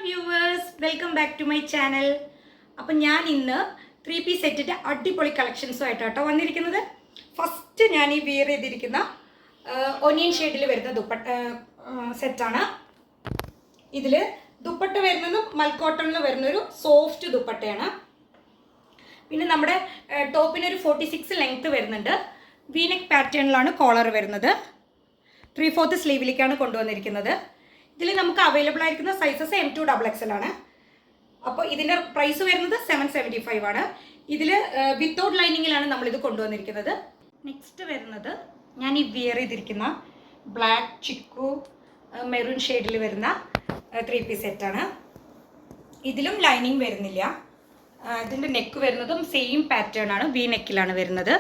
Viewers, welcome back to my channel. അപ്പം ഞാൻ ഇന്ന് 3-piece സെറ്റിൻ്റെ അടിപൊളി കളക്ഷൻസുമായിട്ടാട്ടോ വന്നിരിക്കുന്നത്. ഫസ്റ്റ് ഞാൻ ഈ വിയർ ചെയ്തിരിക്കുന്ന ഒനിയൻ ഷെയ്ഡിൽ വരുന്ന സെറ്റാണ്. ഇതിൽ ദുപ്പട്ട വരുന്നതും മൽക്കോട്ടണിൽ വരുന്നൊരു സോഫ്റ്റ് ദുപ്പട്ടയാണ്. പിന്നെ നമ്മുടെ ടോപ്പിനൊരു 46 ലെങ്ത്ത് വരുന്നുണ്ട്. വീനെക്ക് പാറ്റേണിലാണ് കോളർ വരുന്നത്. 3/4 സ്ലീവിലേക്കാണ് കൊണ്ടുവന്നിരിക്കുന്നത്. ഇതിൽ നമുക്ക് അവൈലബിൾ ആയിരിക്കുന്ന സൈസസ് M2 XXL ആണ്. അപ്പോൾ ഇതിൻ്റെ പ്രൈസ് വരുന്നത് 775 ആണ്. ഇതിൽ വിത്തൗട്ട് ലൈനിങ്ങിലാണ് നമ്മളിത് കൊണ്ടുവന്നിരിക്കുന്നത്. നെക്സ്റ്റ് വരുന്നത് ഞാൻ ഈ വിയർ ചെയ്തിരിക്കുന്ന ബ്ലാക്ക് ചിക്കു മെറൂൺ ഷെയ്ഡിൽ വരുന്ന 3-piece സെറ്റാണ്. ഇതിലും ലൈനിങ് വരുന്നില്ല. ഇതിൻ്റെ നെക്ക് വരുന്നതും സെയിം പാറ്റേൺ ആണ്, വി നെക്കിലാണ് വരുന്നത്.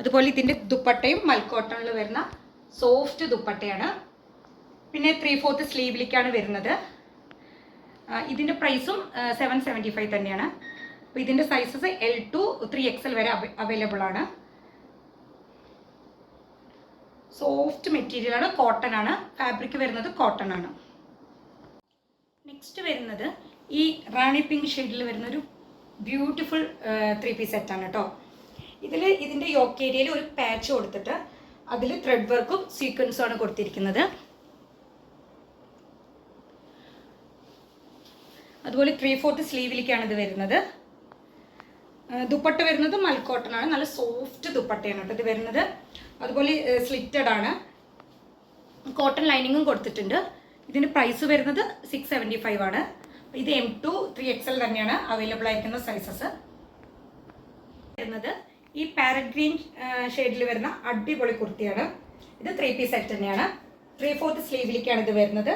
അതുപോലെ ഇതിൻ്റെ ദുപ്പട്ടയും മൽക്കോട്ടണിൽ വരുന്ന സോഫ്റ്റ് ദുപ്പട്ടയാണ്. പിന്നെ 3/4 സ്ലീവിലേക്കാണ് വരുന്നത്. ഇതിൻ്റെ പ്രൈസും 775 തന്നെയാണ്. അപ്പോൾ ഇതിൻ്റെ സൈസസ് L2 3XL വരെ അവൈലബിൾ ആണ്. സോഫ്റ്റ് മെറ്റീരിയലാണ്, കോട്ടൺ ആണ്. ഫാബ്രിക് വരുന്നത് കോട്ടൺ ആണ്. നെക്സ്റ്റ് വരുന്നത് ഈ റാണി പിങ്ക് ഷെയ്ഡിൽ വരുന്നൊരു ബ്യൂട്ടിഫുൾ 3-piece സെറ്റാണ് കേട്ടോ. ഇതിൻ്റെ യോക്ക് ഏരിയയിൽ ഒരു പാച്ച് കൊടുത്തിട്ട് അതിൽ ത്രെഡ് വർക്കും സീക്വൻസും ആണ് കൊടുത്തിരിക്കുന്നത്. അതുപോലെ 3/4 സ്ലീവിലേക്കാണ് ഇത് വരുന്നത്. ദുപ്പട്ട വരുന്നത് മൽക്കോട്ടൺ ആണ്. നല്ല സോഫ്റ്റ് ദുപ്പട്ടയാണ് കേട്ടോ ഇത് വരുന്നത്. അതുപോലെ സ്ലിറ്റഡ് ആണ്. കോട്ടൺ ലൈനിങ്ങും കൊടുത്തിട്ടുണ്ട്. ഇതിൻ്റെ പ്രൈസ് വരുന്നത് 675 ആണ്. ഇത് M2 3XL തന്നെയാണ് അവൈലബിൾ ആയിരിക്കുന്ന സൈസസ്. വരുന്നത് ഈ പാരറ്റ് ഗ്രീൻ ഷെയ്ഡിൽ വരുന്ന അടിപൊളി കുർത്തിയാണ്. ഇത് 3-piece സെറ്റ് തന്നെയാണ്. 3/4 സ്ലീവിലേക്കാണ് ഇത് വരുന്നത്.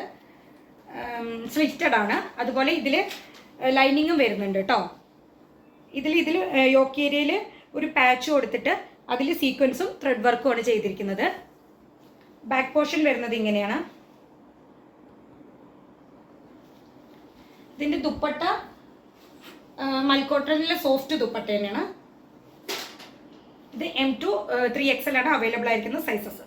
സ്ലിറ്റഡ് ആണ്. അതുപോലെ ഇതിൽ ലൈനിങ്ങും വരുന്നുണ്ട് കേട്ടോ. ഇതിൽ യോക്ക് ഏരിയയിൽ ഒരു പാച്ച് കൊടുത്തിട്ട് അതിൽ സീക്വൻസും ത്രെഡ് വർക്കും ആണ് ചെയ്തിരിക്കുന്നത്. ബാക്ക് പോർഷൻ വരുന്നത് ഇങ്ങനെയാണ്. ഇതിൻ്റെ ദുപ്പട്ട മൽക്കോട്ടണിലെ സോഫ്റ്റ് ദുപ്പട്ട തന്നെയാണ്. ഇത് M2 3XL ആണ് അവൈലബിൾ ആയിരിക്കുന്ന സൈസസ്.